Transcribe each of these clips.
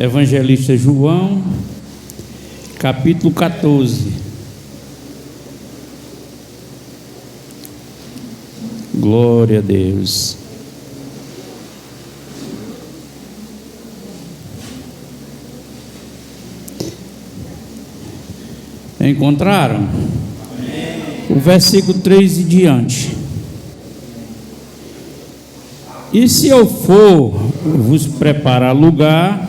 Evangelista João, capítulo 14. Glória a Deus. Encontraram? Amém. O versículo 3 e diante. E se eu for vos preparar lugar,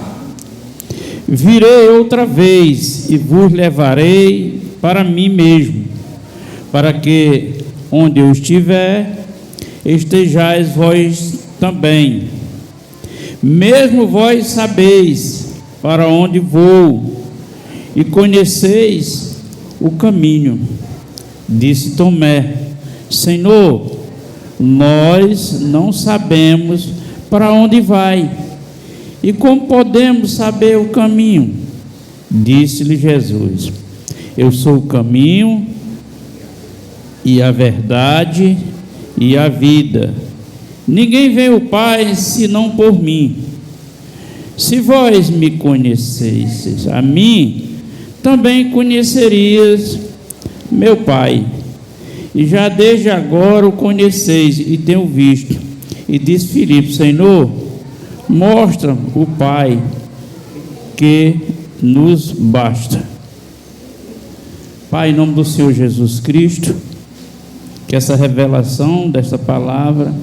virei outra vez e vos levarei para mim mesmo, para que onde eu estiver, estejais vós também. Mesmo vós sabeis para onde vou e conheceis o caminho. Disse Tomé: Senhor, nós não sabemos para onde vai, e como podemos saber o caminho? Disse-lhe Jesus: Eu sou o caminho e a verdade e a vida. Ninguém vê o Pai senão por mim. Se vós me conhecesseis a mim, também conhecerias meu Pai. E já desde agora o conheceis e tenho visto. E disse Filipe: Senhor, mostra o Pai, que nos basta. Pai, em nome do Senhor Jesus Cristo, que essa revelação desta palavra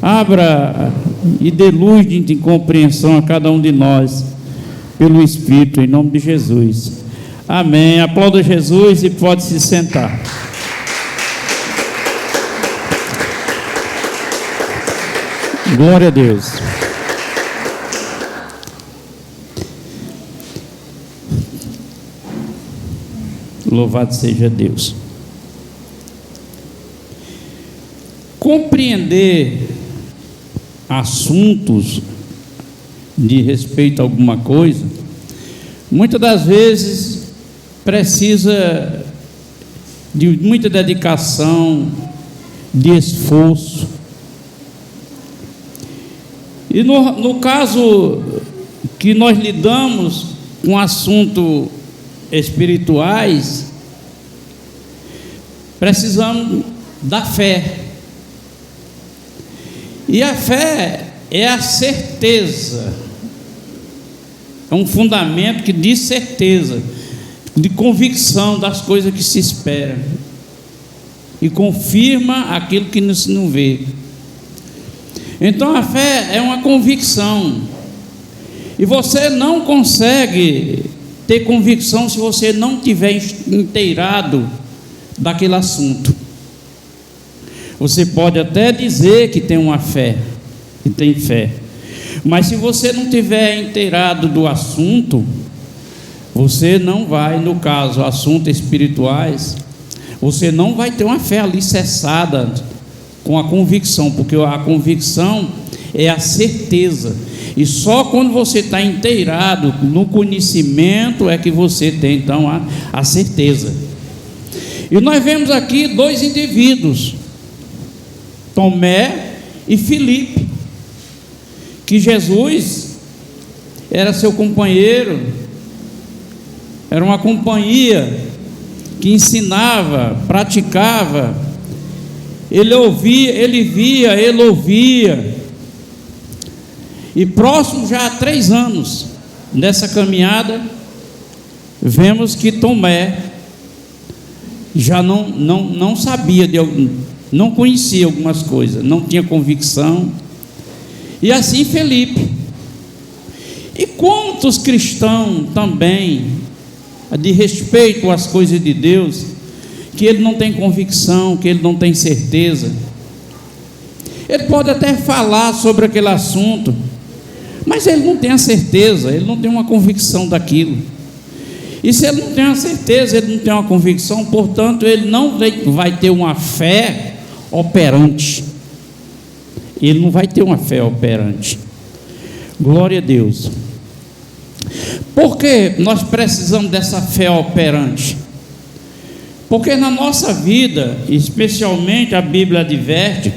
abra e dê luz de compreensão a cada um de nós, pelo Espírito, em nome de Jesus. Amém. Aplauda Jesus e pode se sentar. Glória a Deus. Louvado seja Deus. Compreender assuntos de respeito a alguma coisa, muitas das vezes precisa de muita dedicação, de esforço. E no caso que nós lidamos com assuntos espirituais, precisamos da fé. E a fé é a certeza, é um fundamento que diz certeza, de convicção das coisas que se espera, e confirma aquilo que não se vê. Então a fé é uma convicção, e você não consegue ter convicção se você não tiver inteirado daquele assunto. Você pode até dizer que tem uma fé, que tem fé, mas se você não tiver inteirado do assunto, você não vai, no caso, assuntos espirituais, você não vai ter uma fé alicerçada com a convicção, porque a convicção é a certeza, e só quando você está inteirado no conhecimento é que você tem então a certeza. E nós vemos aqui dois indivíduos, Tomé e Filipe, que Jesus era seu companheiro, era uma companhia que ensinava, praticava, ele ouvia, ele via, ele ouvia, e próximo já há 3 anos nessa caminhada, vemos que Tomé já não sabia não conhecia algumas coisas, não tinha convicção, e assim Filipe. E quantos cristãos também, de respeito às coisas de Deus, que ele não tem convicção, que ele não tem certeza. Ele pode até falar sobre aquele assunto, mas ele não tem a certeza, ele não tem uma convicção daquilo. E se ele não tem a certeza, ele não tem uma convicção, portanto ele não vai ter uma fé operante. Ele não vai ter uma fé operante. Glória a Deus. Por que nós precisamos dessa fé operante? Porque na nossa vida, especialmente a Bíblia adverte,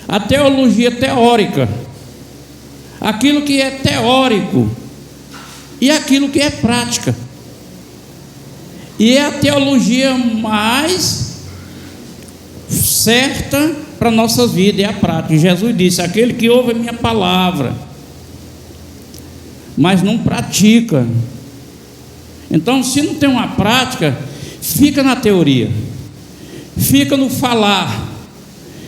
a teologia teórica, aquilo que é teórico, e aquilo que é prática. E é a teologia mais certa para a nossa vida, é a prática. Jesus disse: aquele que ouve a minha palavra, mas não pratica. Então, se não tem uma prática, fica na teoria, fica no falar,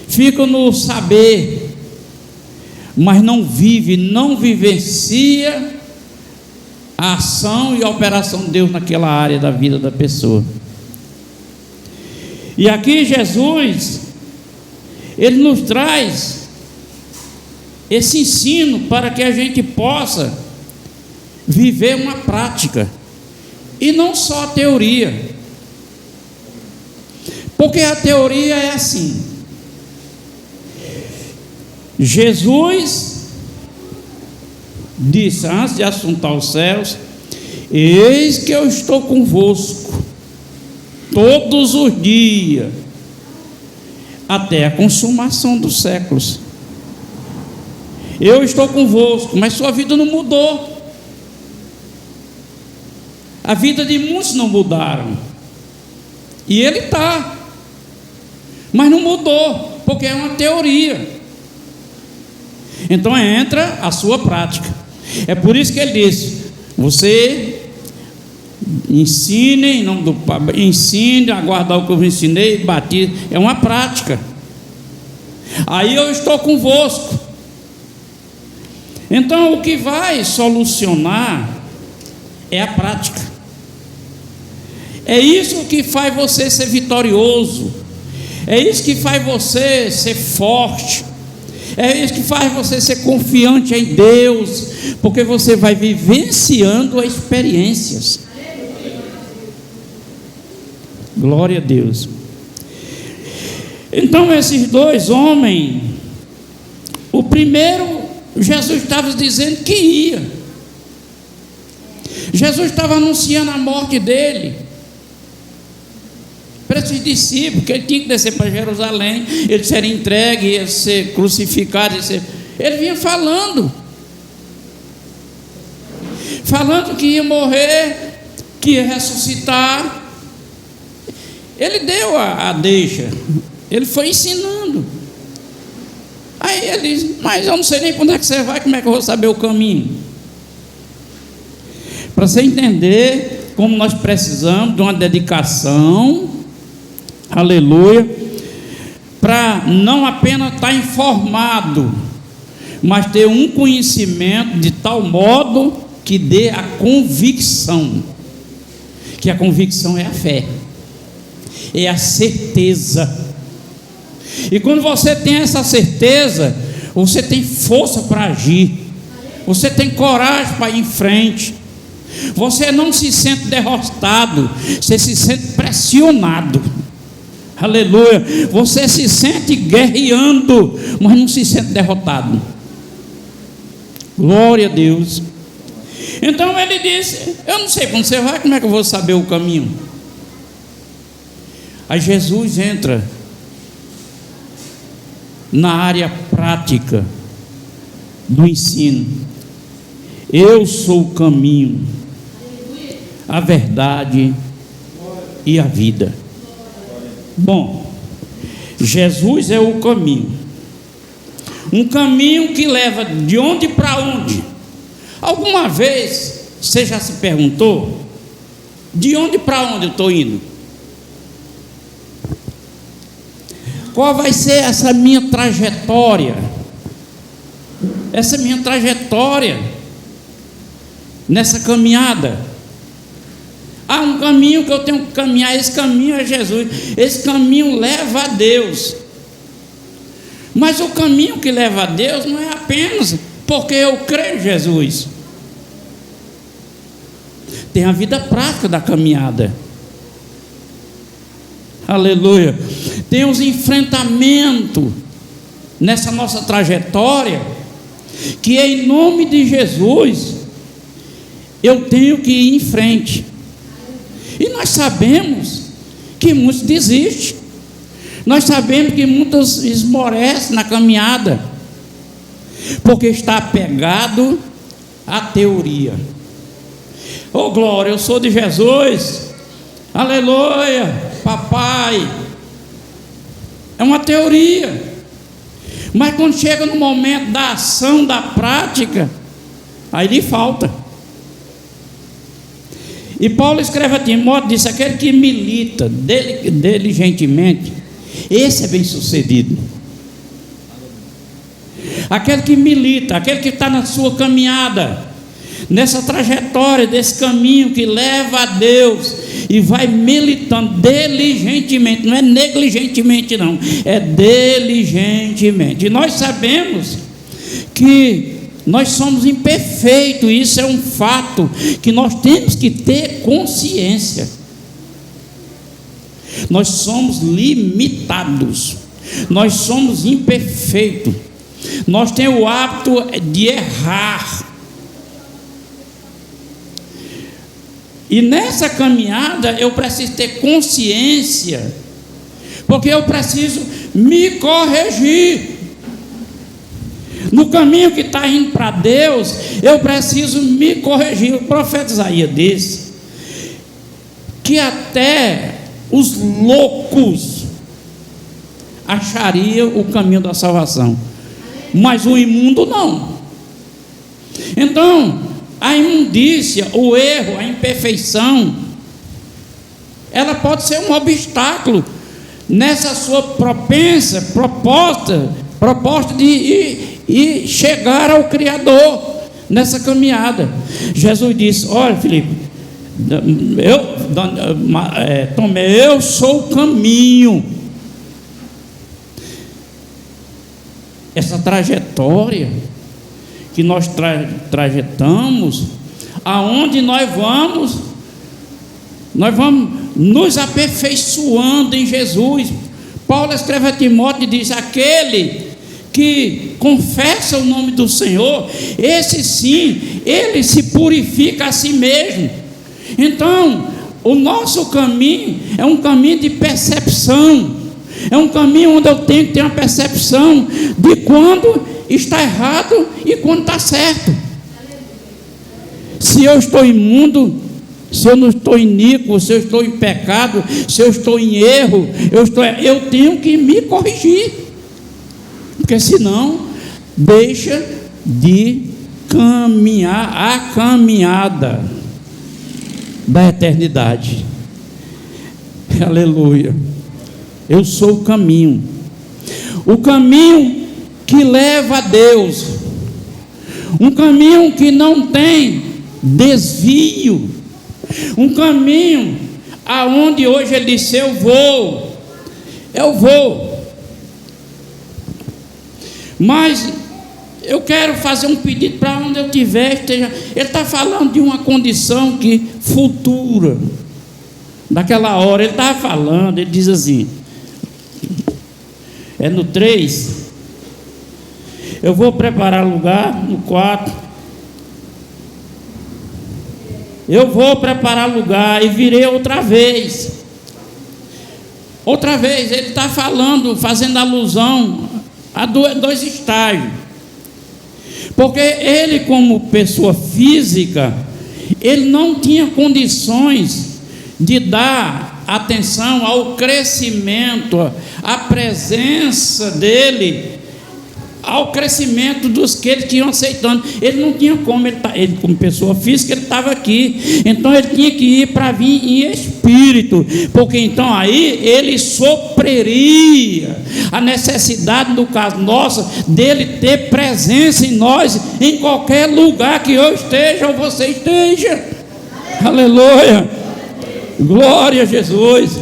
fica no saber, mas não vive, não vivencia a ação e a operação de Deus naquela área da vida da pessoa. E aqui Jesus, ele nos traz esse ensino para que a gente possa viver uma prática e não só a teoria, porque a teoria é assim: Jesus disse antes de assuntar os céus: eis que eu estou convosco todos os dias, até a consumação dos séculos. Eu estou convosco, mas sua vida não mudou. A vida de muitos não mudaram, e ele está, mas não mudou, porque é uma teoria. Então entra a sua prática. É por isso que ele disse: você ensine em nome do Pai, ensine a guardar o que eu vos ensinei, batize. É uma prática. Aí eu estou convosco. Então o que vai solucionar é a prática. É isso que faz você ser vitorioso, é isso que faz você ser forte, é isso que faz você ser confiante em Deus, porque você vai vivenciando as experiências. Glória a Deus. Então esses dois homens, o primeiro, Jesus estava dizendo que ia, Jesus estava anunciando a morte dele para esses discípulos, que ele tinha que descer para Jerusalém, ele seria entregue, ia ser crucificado, ele vinha falando que ia morrer, que ia ressuscitar. Ele deu a deixa, ele foi ensinando. Aí ele diz: mas eu não sei nem para onde é que você vai, como é que eu vou saber o caminho? Para você entender como nós precisamos de uma dedicação, aleluia, para não apenas estar informado, mas ter um conhecimento de tal modo que dê a convicção, que a convicção é a fé, é a certeza. E quando você tem essa certeza, você tem força para agir, você tem coragem para ir em frente, você não se sente derrotado, você se sente pressionado, aleluia, você se sente guerreando, mas não se sente derrotado. Glória a Deus. Então ele disse: eu não sei para onde você vai, como é que eu vou saber o caminho? Aí Jesus entra na área prática do ensino. Eu sou o caminho, a verdade e a vida. Bom, Jesus é o caminho, um caminho que leva de onde para onde? Alguma vez você já se perguntou: de onde para onde eu estou indo? Qual vai ser essa minha trajetória? Essa minha trajetória nessa caminhada. Há um caminho que eu tenho que caminhar, esse caminho é Jesus, esse caminho leva a Deus. Mas o caminho que leva a Deus não é apenas porque eu creio em Jesus. Tem a vida prática da caminhada, aleluia. Tem os enfrentamentos nessa nossa trajetória, que em nome de Jesus eu tenho que ir em frente. E nós sabemos que muitos desistem, nós sabemos que muitos esmorecem na caminhada, porque está apegado à teoria, Oh glória, eu sou de Jesus, aleluia, papai. É uma teoria, mas quando chega no momento da ação, da prática, aí lhe falta. E Paulo escreve a Timóteo, diz: aquele que milita diligentemente, esse é bem sucedido. Aquele que milita, aquele que está na sua caminhada, nessa trajetória, desse caminho que leva a Deus, e vai militando diligentemente, não é negligentemente não, é diligentemente. E nós sabemos que nós somos imperfeitos, isso é um fato que nós temos que ter consciência. Nós somos limitados, nós somos imperfeitos, nós temos o hábito de errar. E nessa caminhada eu preciso ter consciência, porque eu preciso me corrigir. No caminho que está indo para Deus, eu preciso me corrigir. O profeta Isaías disse que até os loucos achariam o caminho da salvação, mas o imundo não. Então, a imundícia, o erro, a imperfeição, ela pode ser um obstáculo nessa sua proposta de ir chegar ao Criador nessa caminhada. Jesus disse: olha, Filipe, Tomé, eu sou o caminho. Essa trajetória que nós trajetamos, aonde nós vamos nos aperfeiçoando em Jesus. Paulo escreve a Timóteo e diz: aquele que confessa o nome do Senhor, esse sim, ele se purifica a si mesmo. Então, o nosso caminho é um caminho de percepção, é um caminho onde eu tenho que ter uma percepção de quando está errado e quando está certo. Se eu estou imundo, se eu não estou iníquo, se eu estou em pecado, se eu estou em erro, eu tenho que me corrigir, porque senão deixa de caminhar a caminhada da eternidade. Aleluia. Eu sou o caminho que leva a Deus, um caminho que não tem desvio, um caminho aonde hoje ele disse: eu vou. Mas eu quero fazer um pedido para onde eu estiver, ele está falando de uma condição que futura, daquela hora. Ele estava falando, ele diz assim, é no 3, eu vou preparar lugar. No 4, eu vou preparar lugar e virei outra vez. Ele está falando, fazendo alusão a dois estágios, porque ele, como pessoa física, ele não tinha condições de dar atenção ao crescimento, à presença dele, ao crescimento dos que ele tinham aceitando. Ele não tinha como, ele como pessoa física, ele estava aqui, então ele tinha que ir para vir em espírito, porque então aí ele supriria a necessidade, no caso nossa, dele ter presença em nós, em qualquer lugar que eu esteja ou você esteja. Aleluia, glória a Jesus.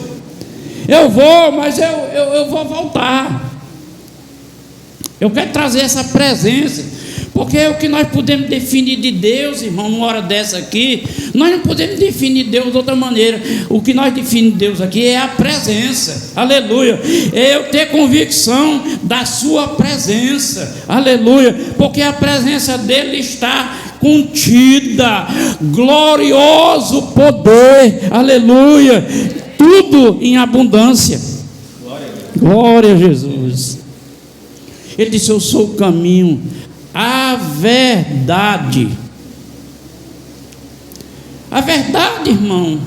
Eu vou, mas eu vou voltar. Eu quero trazer essa presença, porque é o que nós podemos definir de Deus, irmão, numa hora dessa aqui. Nós não podemos definir Deus de outra maneira. O que nós definimos Deus aqui é a presença. Aleluia. É eu ter convicção da sua presença. Aleluia. Porque a presença dele está contida, glorioso poder. Aleluia. Tudo em abundância. Glória a Jesus. Ele disse: eu sou o caminho, a verdade. A verdade, irmão,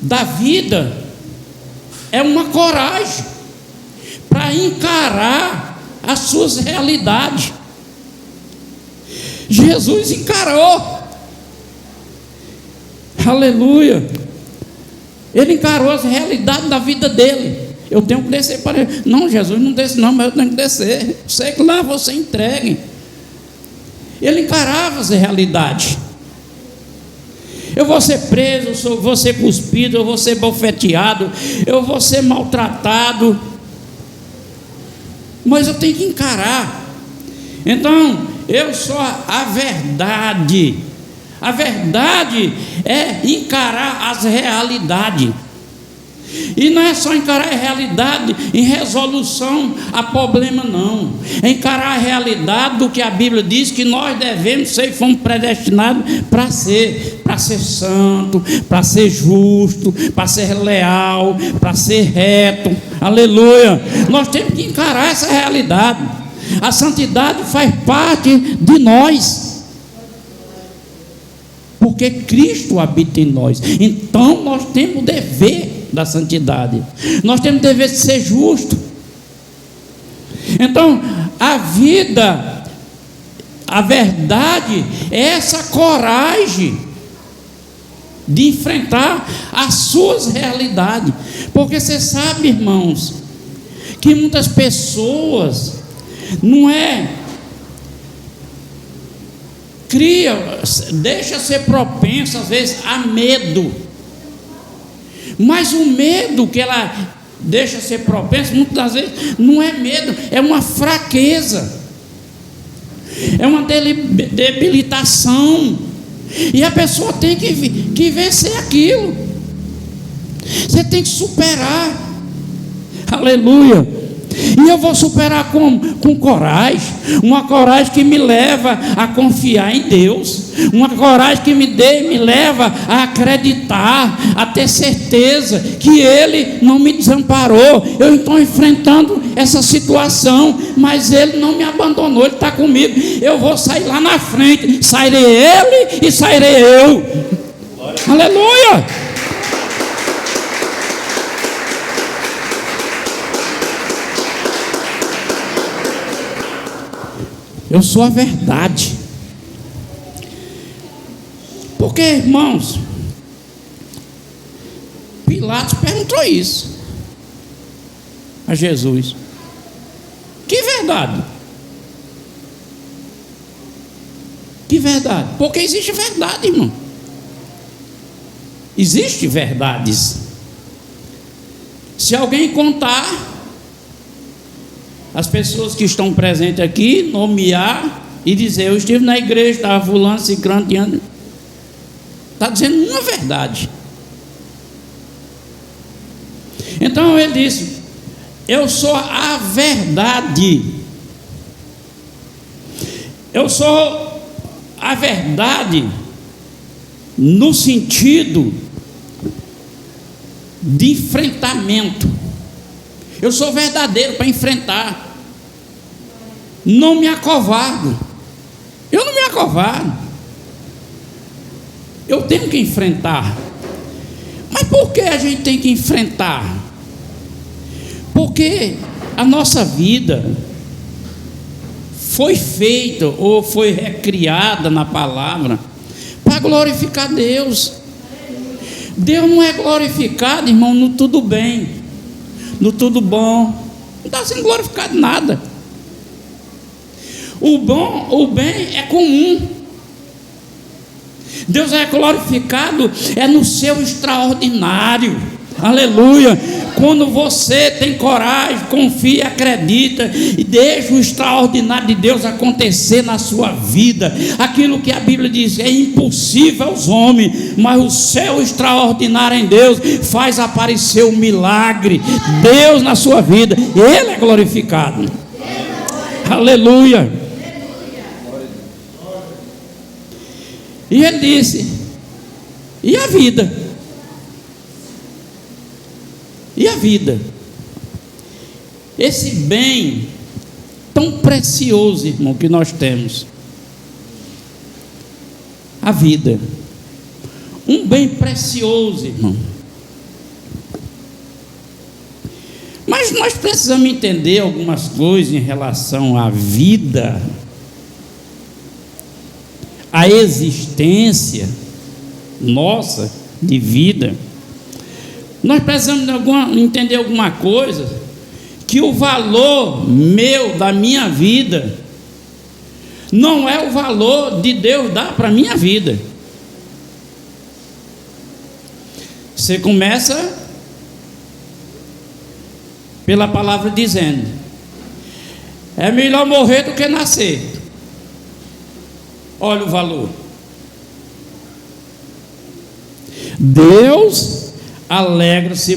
da vida é uma coragem para encarar as suas realidades. Jesus encarou, aleluia, ele encarou as realidades da vida dele. Eu tenho que descer para ele. Não, Jesus, não desce não, mas eu tenho que descer. Sei que lá você entregue. Ele encarava as realidades. Eu vou ser preso, eu vou ser cuspido, eu vou ser bofeteado, eu vou ser maltratado, mas eu tenho que encarar. Então, eu sou a verdade. A verdade é encarar as realidades. E não é só encarar a realidade em resolução a problema, não. É encarar a realidade do que a Bíblia diz que nós devemos ser e fomos predestinados para ser santo, para ser justo, para ser leal, para ser reto. Aleluia. Nós temos que encarar essa realidade. A santidade faz parte de nós, porque Cristo habita em nós. Então nós temos o dever da santidade. Nós temos o dever de ser justo. Então, a vida, a verdade é essa coragem de enfrentar as suas realidades. Porque você sabe, irmãos, que muitas pessoas deixa ser propenso às vezes a medo. Mas o medo que ela deixa ser propenso, muitas vezes, não é medo, é uma fraqueza, é uma debilitação. E a pessoa tem que vencer aquilo. Você tem que superar. Aleluia. E eu vou superar com coragem. Uma coragem que me leva a confiar em Deus. Uma coragem que me leva a acreditar, a ter certeza que Ele não me desamparou. Eu estou enfrentando essa situação, mas Ele não me abandonou, Ele está comigo. Eu vou sair lá na frente. Sairei Ele e sairei eu. Aleluia. Eu sou a verdade. Porque, irmãos, Pilatos perguntou isso a Jesus. Que verdade? Que verdade? Porque existe verdade, irmão. Existe verdades. Se alguém contar, as pessoas que estão presentes aqui, nomear e dizer: eu estive na igreja, estava fulano, ciclano, diante. Está dizendo uma verdade. Então ele disse: eu sou a verdade. Eu sou a verdade no sentido de enfrentamento. Eu sou verdadeiro para enfrentar. Não me acovardo. Eu não me acovardo. Eu tenho que enfrentar. Mas por que a gente tem que enfrentar? Porque a nossa vida foi feita ou foi recriada na palavra para glorificar Deus. Deus não é glorificado, irmão, no tudo bem, no tudo bom. Não está sendo glorificado nada. O bem é comum. Deus é glorificado no seu extraordinário. Aleluia. Quando você tem coragem, confia, acredita e deixa o extraordinário de Deus acontecer na sua vida. Aquilo que a Bíblia diz é impossível aos homens, mas o seu extraordinário em Deus faz aparecer o milagre. Deus na sua vida, Ele é glorificado. Aleluia. E ele disse: e a vida? E a vida? Esse bem tão precioso, irmão, que nós temos. A vida. um bem precioso, irmão. Mas nós precisamos entender algumas coisas em relação à vida, à existência nossa de vida. Nós precisamos entender alguma coisa, que o valor meu, da minha vida, não é o valor de Deus dar para a minha vida. Você começa pela palavra dizendo: é melhor morrer do que nascer. Olha o valor. Deus alegra-se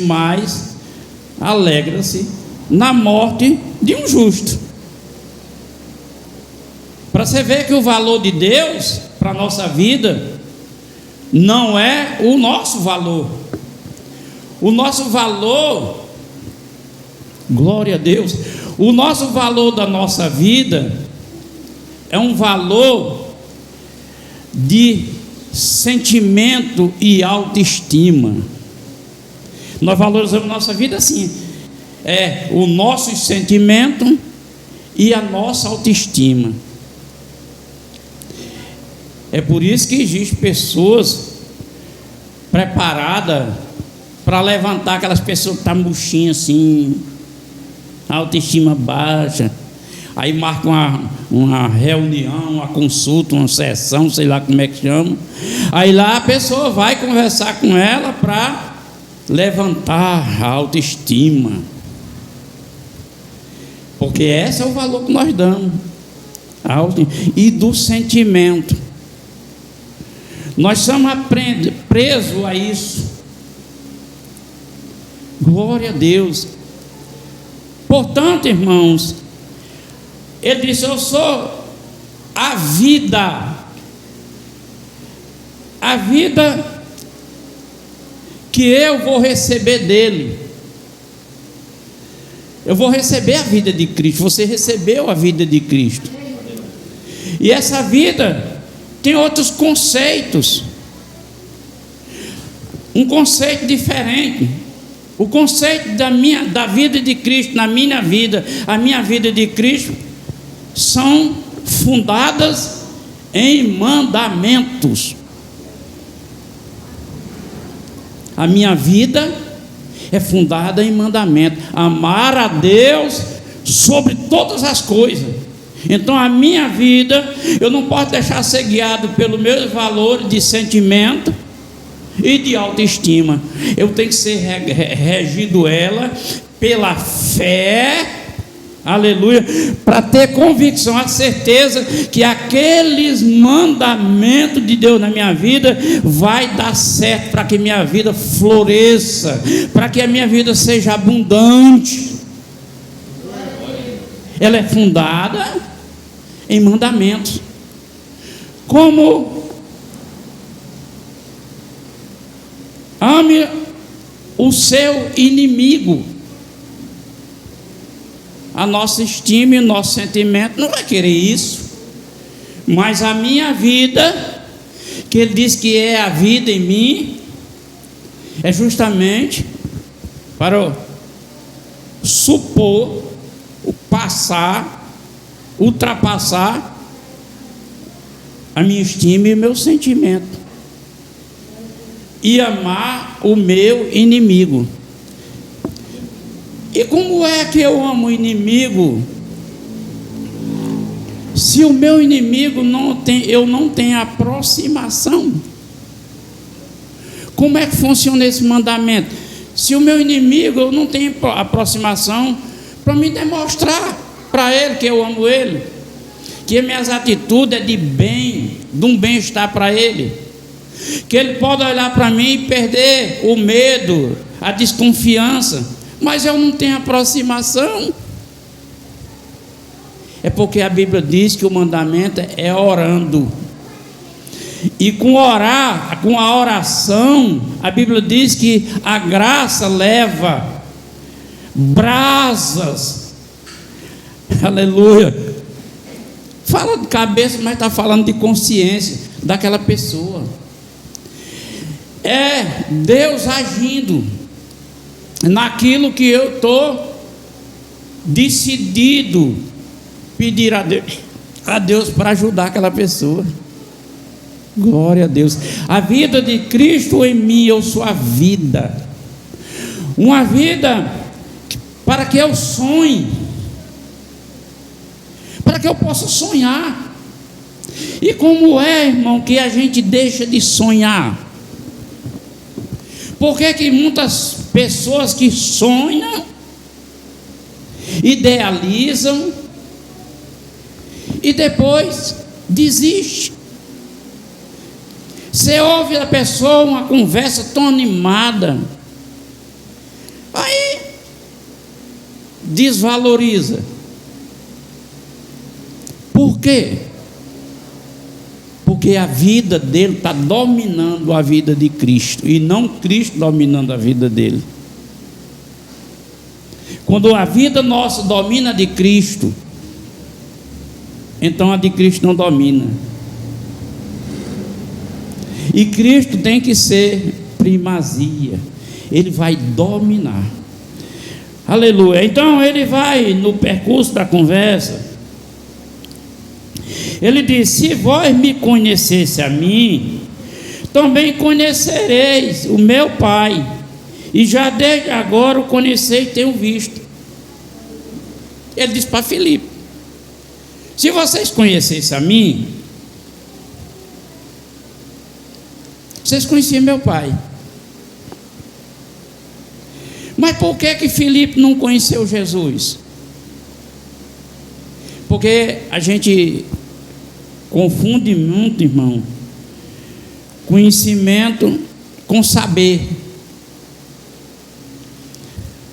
na morte de um justo. Para você ver que o valor de Deus para a nossa vida não é o nosso valor. O nosso valor, glória a Deus, o nosso valor da nossa vida é um valor de sentimento e autoestima. Nós valorizamos nossa vida assim, é o nosso sentimento e a nossa autoestima. É por isso que existem pessoas preparadas para levantar aquelas pessoas que estão murchinhas assim, autoestima baixa. Aí marca uma reunião, uma consulta, uma sessão, sei lá como é que chama. Aí lá a pessoa vai conversar com ela para levantar a autoestima. Porque esse é o valor que nós damos. E do sentimento. Nós somos presos a isso. Glória a Deus. Portanto, irmãos, ele disse: eu sou a vida. A vida que eu vou receber dele. Eu vou receber a vida de Cristo. Você recebeu a vida de Cristo. E essa vida tem outros conceitos. Um conceito diferente. O conceito da vida de Cristo na minha vida, a minha vida de Cristo, são fundadas em mandamentos. A minha vida é fundada em mandamentos. Amar a Deus sobre todas as coisas. Então a minha vida, eu não posso deixar ser guiado pelos meus valores de sentimento e de autoestima. Eu tenho que ser regido ela pela fé, aleluia, para ter convicção, a certeza que aqueles mandamentos de Deus na minha vida vai dar certo, para que minha vida floresça, para que a minha vida seja abundante. Ela é fundada em mandamentos. Como ame o seu inimigo. A nossa estima e o nosso sentimento não vai querer isso. Mas a minha vida, que ele diz que é a vida em mim, é justamente para supor, ultrapassar a minha estima e o meu sentimento. E amar o meu inimigo. E como é que eu amo o inimigo? Se o meu inimigo eu não tenho aproximação. Como é que funciona esse mandamento? Se o meu inimigo eu não tenho aproximação, para me demonstrar para ele que eu amo ele, que minhas atitudes é de bem, de um bem-estar para ele, que ele pode olhar para mim e perder o medo, a desconfiança, mas eu não tenho aproximação. É porque a Bíblia diz que o mandamento é orando. E com a oração, a Bíblia diz que a graça leva brasas. Aleluia. Fala de cabeça, mas está falando de consciência daquela pessoa. é Deus agindo naquilo que eu estou decidido pedir a Deus para ajudar aquela pessoa. Glória a Deus. A vida de Cristo em mim, eu sou a vida. Uma vida para que eu sonhe, para que eu possa sonhar. E como é, irmão, que a gente deixa de sonhar? Por que muitas pessoas que sonham, idealizam e depois desistem? Você ouve a pessoa, uma conversa tão animada, aí desvaloriza. Por quê? Porque a vida dele está dominando a vida de Cristo, e não Cristo dominando a vida dele. Quando a vida nossa domina a de Cristo, então a de Cristo não domina. E Cristo tem que ser primazia, Ele vai dominar. Aleluia. Então ele vai no percurso da conversa. Ele diz: se vós me conhecesse a mim, também conhecereis o meu Pai, e já desde agora o conheceis e tenho visto. Ele diz para Filipe: se vocês conhecessem a mim, vocês conheciam meu Pai. Mas por que Filipe não conheceu Jesus? Porque a gente confunde muito, irmão, conhecimento com saber.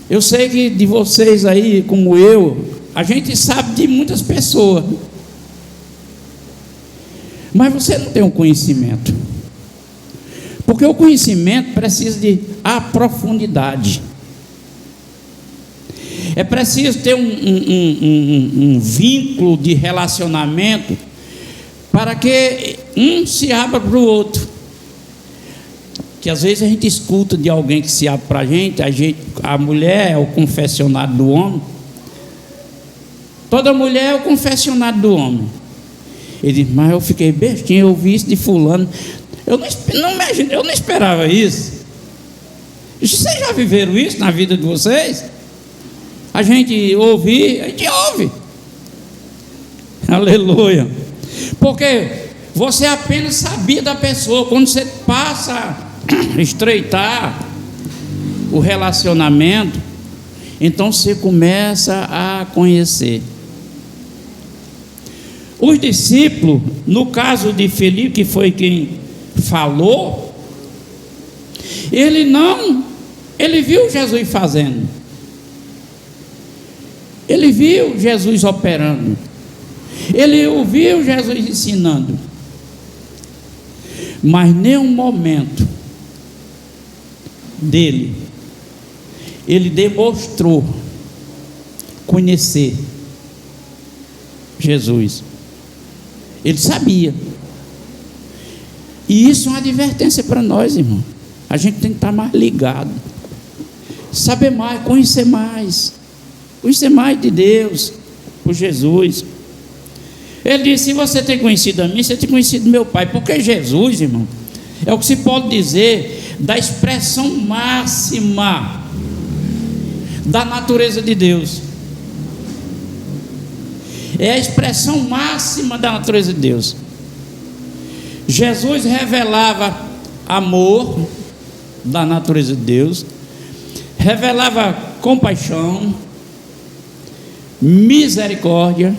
Eu sei que de vocês aí, como eu, a gente sabe de muitas pessoas, mas você não tem um conhecimento, porque o conhecimento precisa de profundidade. É preciso ter um vínculo de relacionamento para que um se abra para o outro. Que às vezes a gente escuta de alguém que se abre para a mulher é o confessionário do homem. Toda mulher é o confessionário do homem. Ele diz: mas eu fiquei bestinho, eu ouvi isso de fulano. Eu não esperava isso. Vocês já viveram isso na vida de vocês? A gente ouve. Aleluia. Porque você apenas sabia da pessoa. Quando você passa a estreitar o relacionamento, então você começa a conhecer. Os discípulos, no caso de Filipe, que foi quem falou, ele viu Jesus fazendo. Ele viu Jesus operando. Ele ouviu Jesus ensinando. Mas nenhum momento dele ele demonstrou conhecer Jesus. Ele sabia. E isso é uma advertência para nós, irmão. A gente tem que estar mais ligado, saber mais, conhecer mais de Deus, por Jesus. Ele disse: se você tem conhecido a mim, você tem conhecido meu Pai. Porque Jesus, irmão, é o que se pode dizer da expressão máxima da natureza de Deus. É a expressão máxima da natureza de Deus. Jesus revelava amor da natureza de Deus, revelava compaixão, misericórdia,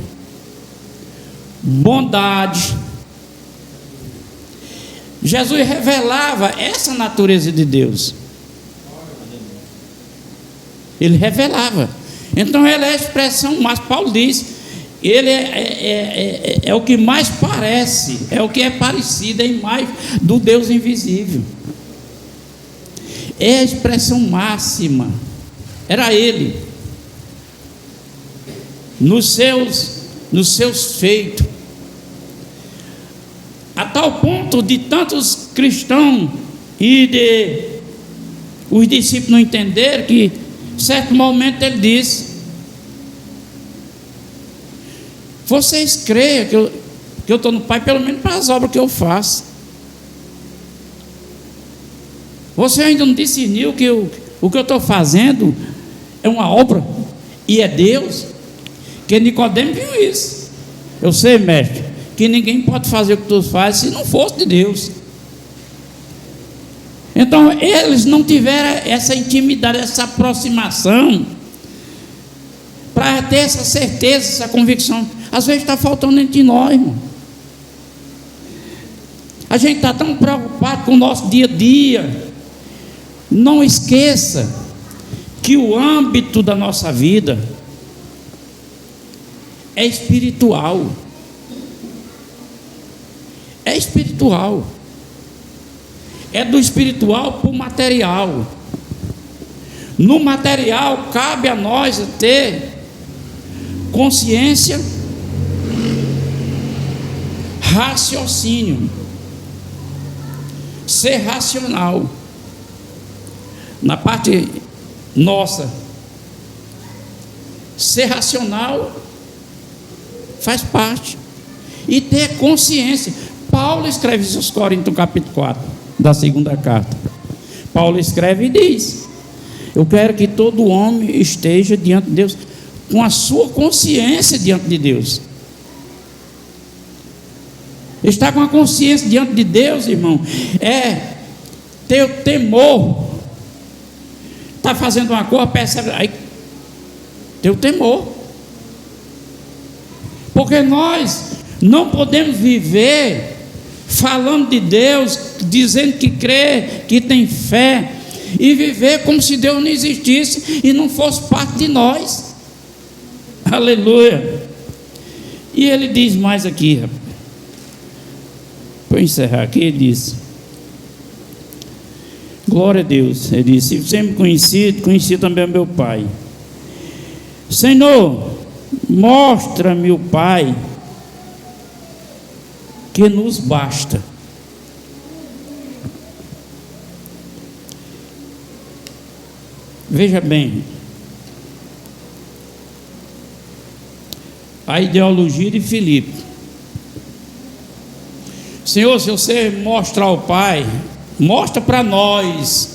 bondade. Jesus revelava essa natureza de Deus. Ele revelava. Então ele é a expressão, mas Paulo diz, ele é o que mais parece, é o que é parecido, é a imagem do Deus invisível. É a expressão máxima. Era ele. Nos seus feitos, a tal ponto de tantos cristãos E os discípulos não entenderam que, em certo momento, ele disse: vocês creem que eu estou no Pai, pelo menos para as obras que eu faço. Você ainda não discerniu que o que eu estou fazendo é uma obra e é Deus? Que Nicodemo viu isso. Eu sei, mestre, que ninguém pode fazer o que tu faz se não fosse de Deus. Então eles não tiveram essa intimidade, essa aproximação, para ter essa certeza, essa convicção. Às vezes está faltando entre nós, irmão. A gente está tão preocupado com o nosso dia a dia. Não esqueça que o âmbito da nossa vida é espiritual. É espiritual. É do espiritual para o material. No material cabe a nós ter consciência, raciocínio, ser racional. Na parte nossa, ser racional faz parte. E ter consciência. Paulo escreve isso aos Coríntios, capítulo 4, da segunda carta. Paulo escreve e diz: eu quero que todo homem esteja diante de Deus com a sua consciência diante de Deus. Estar com a consciência diante de Deus, irmão, é ter o temor. Está fazendo uma coisa, percebe, aí ter o temor. Porque nós não podemos viver falando de Deus, dizendo que crê, que tem fé, e viver como se Deus não existisse e não fosse parte de nós. Aleluia. E ele diz mais aqui, rapaz. Para encerrar aqui, ele diz: glória a Deus. Ele disse: se você me conheci também o meu Pai. Senhor, mostra-me o Pai, que nos basta. Veja bem, a ideologia de Filipe. Senhor, se você mostrar o Pai, mostra para nós.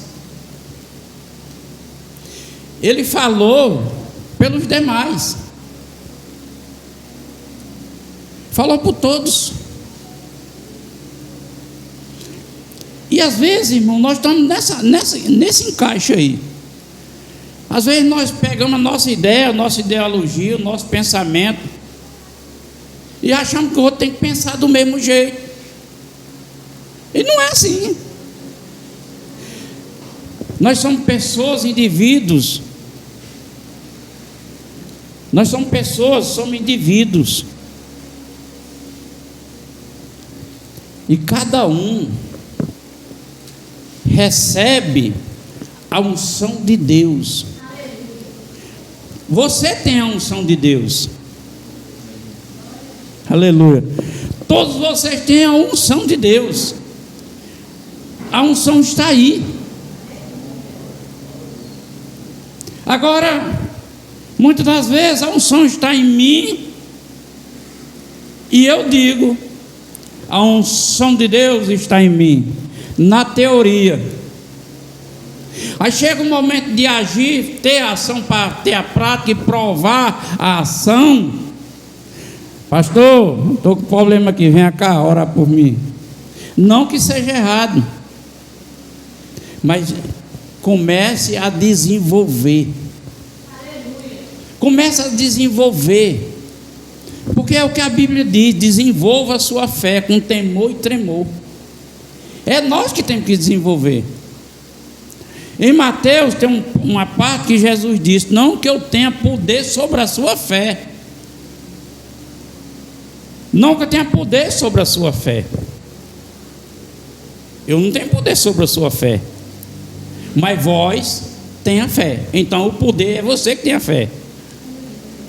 Ele falou pelos demais, falou por todos. E às vezes, irmão, nós estamos nesse encaixe aí. Às vezes nós pegamos a nossa ideia, a nossa ideologia, o nosso pensamento, e achamos que o outro tem que pensar do mesmo jeito. E não é assim. Nós somos pessoas, indivíduos. Nós somos pessoas, somos indivíduos. E cada um recebe a unção de Deus. Você tem a unção de Deus. Aleluia. Todos vocês têm a unção de Deus. A unção está aí. Agora, muitas das vezes a unção está em mim, e eu digo: a unção de Deus está em mim, na teoria. Aí chega o momento de agir, ter a ação para ter a prática e provar a ação. Pastor, estou com problema aqui, vem cá, ora por mim. Não que seja errado, mas comece a desenvolver. Comece a desenvolver. Porque é o que a Bíblia diz: desenvolva a sua fé com temor e tremor. É nós que temos que desenvolver. Em Mateus tem uma parte que Jesus disse: não que eu tenha poder sobre a sua fé. Não que eu tenha poder sobre a sua fé. Eu não tenho poder sobre a sua fé, mas vós tem a fé. Então o poder é você que tem a fé.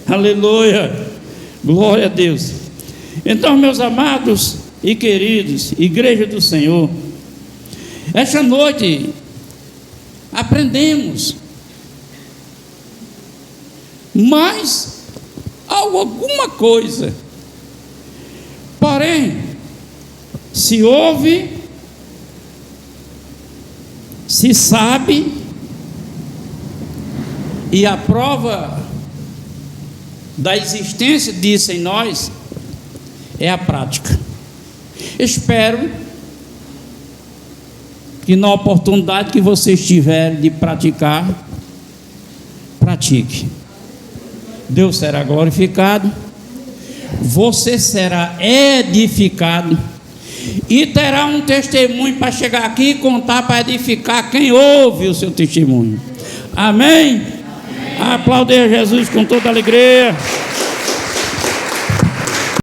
Aleluia. Glória a Deus. Então, meus amados e queridos, igreja do Senhor, Esta noite aprendemos, mas alguma coisa. Porém, se ouve, se sabe, e a prova da existência disso em nós é a prática. Espero que na oportunidade que vocês tiverem de praticar, pratique. Deus será glorificado, você será edificado e terá um testemunho para chegar aqui e contar para edificar quem ouve o seu testemunho. Amém? Aplaudir a Jesus com toda alegria.